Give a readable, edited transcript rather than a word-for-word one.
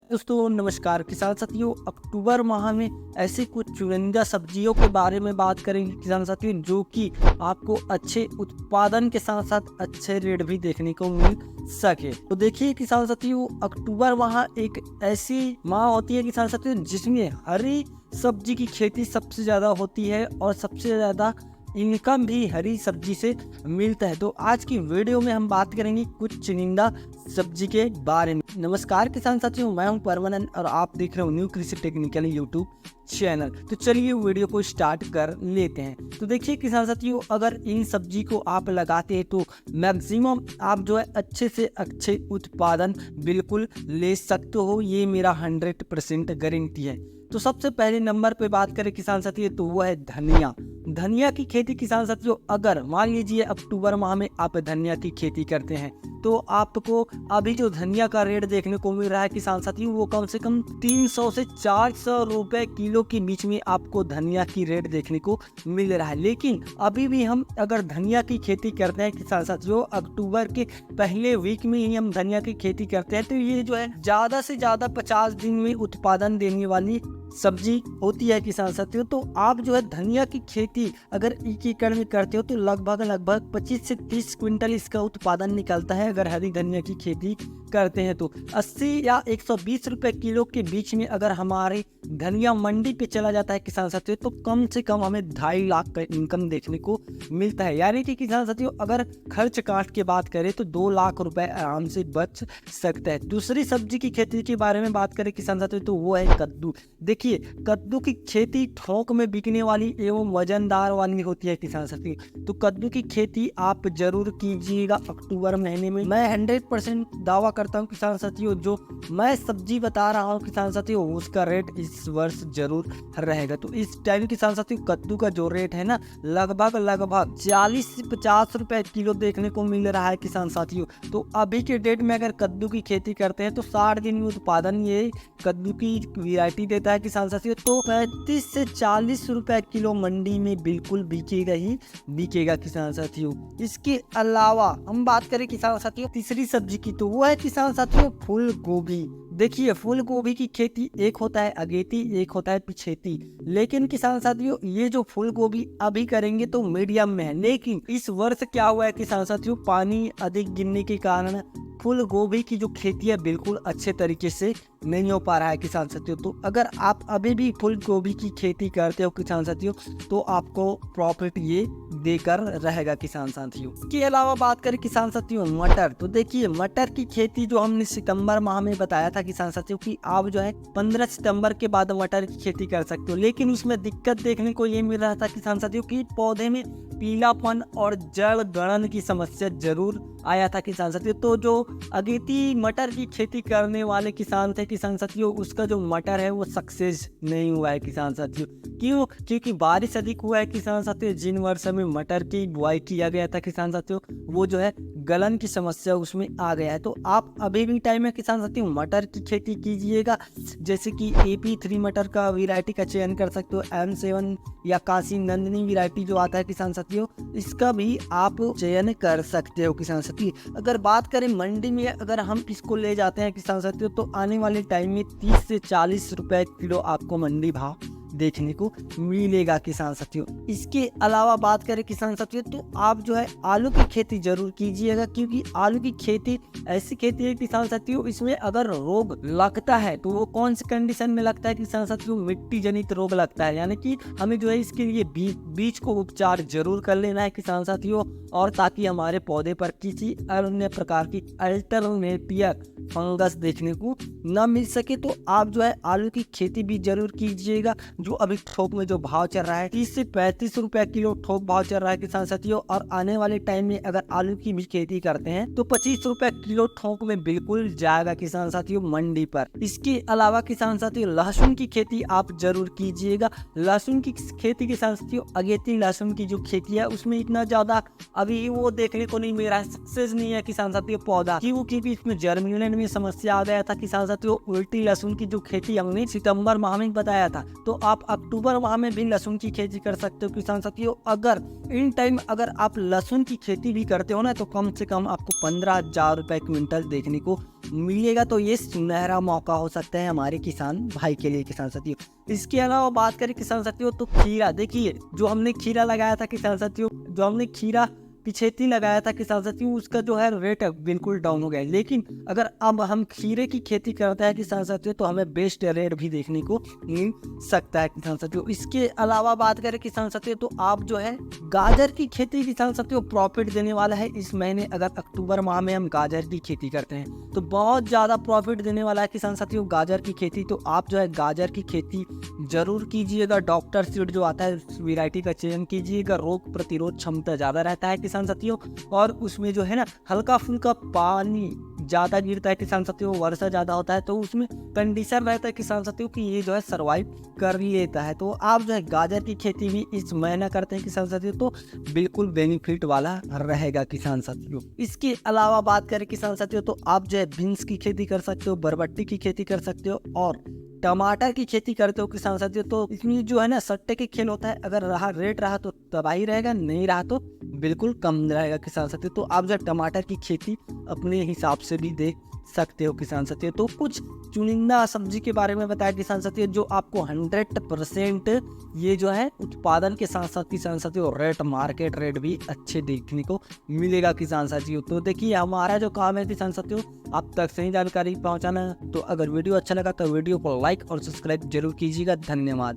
दोस्तों नमस्कार किसान साथियों। अक्टूबर माह में ऐसे कुछ चुनिंदा सब्जियों के बारे में बात करेंगे किसान साथियों, जो कि आपको अच्छे उत्पादन के साथ साथ अच्छे रेट भी देखने को मिल सके। तो देखिए किसान साथियों, अक्टूबर माह एक ऐसी माह होती है किसान साथियों जिसमें हरी सब्जी की खेती सबसे ज़्यादा होती है और सबसे ज़्यादा इनकम भी हरी सब्जी से मिलता है। तो आज की वीडियो में हम बात करेंगे कुछ चुनिंदा सब्जी के बारे में। नमस्कार किसान साथियों, मैं हूं परमानंद और आप देख रहे हो न्यू कृषि टेक्निकल यूट्यूब चैनल। तो चलिए वीडियो को स्टार्ट कर लेते हैं। तो देखिए किसान साथियों, अगर इन सब्जी को आप लगाते हैं तो मैक्सिमम आप जो है अच्छे से अच्छे उत्पादन बिल्कुल ले सकते हो, ये मेरा 100% गारंटी है। तो सबसे पहले नंबर पे बात करें किसान साथियों तो वो है धनिया। धनिया की खेती किसान साथियों, अगर मान लीजिए अक्टूबर माह में आप धनिया की खेती करते हैं तो आपको अभी जो धनिया का रेट देखने को मिल रहा है किसान साथियों, वो कम से कम 300 से 400 रुपए किलो के बीच में आपको धनिया की रेट देखने को मिल रहा है। लेकिन अभी भी हम अगर धनिया की खेती करते हैं किसान साथियों, अक्टूबर के पहले वीक में ही हम धनिया की खेती करते हैं, तो ये जो है ज़्यादा से ज़्यादा 50 दिन में उत्पादन देने वाली सब्जी होती है किसान साथियों। तो आप जो है धनिया की खेती अगर 1 एकड़ में करते हो तो लगभग 25 से 30 क्विंटल इसका उत्पादन निकलता है। अगर हरी धनिया की खेती करते हैं तो 80 या 120 रुपए किलो के बीच में अगर हमारे धनिया मंडी पे चला जाता है किसान साथियों, तो कम से कम हमें 2.5 लाख का इनकम देखने को मिलता है। यानी कि किसान साथियों, अगर खर्च काट के बात करें तो 2 लाख रुपए आराम से बच सकता है। दूसरी सब्जी की खेती के बारे में बात करें किसान साथियों तो वो है कद्दू। देखिए कद्दू की खेती थोक में बिकने वाली एवं वजनदार वाली होती है किसान साथियों। तो कद्दू की खेती आप जरूर कीजिएगा अक्टूबर महीने में। मैं 100% दावा करता हूँ किसान साथियों, जो मैं सब्जी बता रहा हूँ किसान साथियों, उसका रेट इस वर्ष जरूर रहेगा। तो इस टाइम किसान साथियों कद्दू का जो रेट है ना, लगभग 40 से 50 रुपए किलो देखने को मिल रहा है किसान साथियों। तो अभी के डेट में अगर कद्दू की खेती करते हैं तो 60 दिन में उत्पादन ये कद्दू की वैरायटी देता है किसान साथियों। तो 35 से 40 रुपए किलो मंडी में बिल्कुल बिकेगा ही बिकेगा किसान साथियों। इसके अलावा हम बात करें किसान साथियों तीसरी सब्जी की, तो वो है किसान साथियों फूल गोभी। देखिए फूल गोभी की खेती एक होता है अगेती, एक होता है पिछेती। लेकिन किसान साथियों ये जो फूल गोभी अभी करेंगे तो मीडियम में है, लेकिन इस वर्ष क्या हुआ है किसान साथियों, पानी अधिक गिरने के कारण फूल गोभी की जो खेती है बिल्कुल अच्छे तरीके से नहीं हो पा रहा है किसान साथियों। तो अगर आप अभी भी फूल गोभी की खेती करते हो किसान साथियों, तो आपको प्रॉफिट ये देकर रहेगा किसान साथियों। इसके अलावा बात करें किसान साथियों मटर, तो देखिए मटर की खेती जो हमने सितंबर माह में बताया था किसान साथियों कि आप जो है 15 सितंबर के बाद मटर की खेती कर सकते हो। लेकिन उसमें दिक्कत देखने को ये मिल रहा था किसान साथियों कि पौधे में पीलापन और जड़ गलन की समस्या जरूर आया था किसान साथियों। तो जो अगेती मटर की खेती करने वाले किसान थे किसान साथियों, उसका जो मटर है वो सक्सेस नहीं हुआ है किसान साथियों। क्यों? क्योंकि बारिश अधिक हुआ है किसान साथियों। जिन वर्ष में मटर की बुआई किया गया था किसान साथियों, वो जो है गलन की समस्या उसमें आ गया है। तो आप अभी भी टाइम है किसान साथियों मटर की खेती कीजिएगा। जैसे कि AP3 मटर का वैरायटी का चयन कर सकते हो, M7 या काशी नंदिनी वैरायटी जो आता है किसान साथियों, इसका भी आप चयन कर सकते हो किसान साथियों। अगर बात करें मंडी में अगर हम इसको ले जाते हैं किसान साथियों, तो आने वाले टाइम में 30 से 40 रुपए किलो आपको मंडी भाव देखने को मिलेगा किसान साथियों। इसके अलावा बात करें किसान साथियों तो आप जो है आलू की खेती जरूर कीजिएगा, क्योंकि आलू की खेती ऐसी खेती है किसान साथियों, इसमें अगर रोग लगता है तो वो कौन सी कंडीशन में लगता है किसान साथियों, मिट्टी जनित रोग लगता है। यानी कि हमें जो है इसके लिए बीज को उपचार जरूर कर लेना है किसान साथियों, और ताकि हमारे पौधे पर किसी अन्य प्रकार की अल्टरनेटिव फंगस देखने को न मिल सके। तो आप जो है आलू की खेती भी जरूर कीजिएगा। जो अभी थोक में जो भाव चल रहा है 30 से 35 रुपए किलो थोक भाव चल रहा है किसान साथियों, और आने वाले टाइम में अगर आलू की भी खेती करते हैं तो 25 रुपए किलो थोक में बिल्कुल जाएगा किसान साथियों मंडी पर। इसके अलावा किसान साथियों लहसुन की खेती आप जरूर कीजिएगा। लहसुन की खेती किसान साथियों अगेती लहसुन की जो खेती है उसमें इतना ज्यादा अभी वो देखने को नहीं मिल रहा है, सक्सेस नहीं है किसान साथियों पौधा। क्योंकि इसमें जर्मिनेशन में समस्या आ गया था किसान साथियों। उल्टी लहसुन की जो खेती हमने सितंबर माह में बताया था, तो आप अक्टूबर माह में भी लहसुन की खेती कर सकते हो किसान साथियों। अगर इन टाइम अगर आप लहसुन की खेती भी करते हो ना, तो कम से कम आपको 15,000 रुपए क्विंटल देखने को मिलेगा तो ये सुनहरा मौका हो सकता है हमारे किसान भाई के लिए किसान साथियों। इसके अलावा बात करें किसान साथियों तो खीरा, देखिए जो हमने खीरा लगाया था किसान साथियों, जो हमने खीरा पिछेती लगाया था किसान साथियों, उसका जो है रेट बिल्कुल डाउन हो गया है। लेकिन अगर अब हम खीरे की खेती करते हैं किसान साथियों तो हमें बेस्ट रेट भी देखने को मिल सकता है किसान साथियों। इसके अलावा बात करें किसान साथियों तो आप जो है गाजर की खेती किसान साथियों प्रॉफिट देने वाला है इस महीने। अगर अक्टूबर माह में हम गाजर की खेती करते हैं तो बहुत ज़्यादा प्रॉफिट देने वाला है किसान साथियों गाजर की खेती। तो आप जो है गाजर की खेती जरूर कीजिएगा। डॉक्टर सीड जो आता है उस वैरायटी का चयन कीजिएगा। रोग प्रतिरोध क्षमता ज़्यादा रहता है किसान साथियों, और उसमें जो है ना हल्का फुल्का पानी ज़्यादा गिरता है किसान साथियों, वर्षा ज़्यादा होता है तो उसमें कंडीशन रहता है किसान साथियों कि ये जो है सर्वाइव कर लेता है। तो आप जो है गाजर की खेती भी इस महीना करते हैं किसान साथियों तो बिल्कुल बेनिफिट वाला रहेगा किसान साथियों। इसके अलावा बात करें किसान साथियों तो आप जो है बीन्स की खेती कर सकते हो, बरबट्टी की खेती कर सकते हो और टमाटर की खेती करते हो किसान साथियों। तो इसमें जो है ना सट्टे के खेल होता है, अगर रहा रेट रहा तो तबाही रहेगा, नहीं रहा तो बिल्कुल कम रहेगा किसान साथियों। तो आप जो टमाटर की खेती अपने हिसाब से भी देख सकते हो किसान साथियों। तो कुछ चुनिंदा सब्जी के बारे में बताया किसान साथियों जो आपको 100% ये जो है उत्पादन के साथ साथ किसान साथियों रेट मार्केट रेट भी अच्छे देखने को मिलेगा किसान साथियों। तो देखिए हमारा जो काम है किसान साथियों आप तक सही जानकारी पहुंचाना। तो अगर वीडियो अच्छा लगा तो वीडियो को लाइक और सब्सक्राइब जरूर कीजिएगा। धन्यवाद।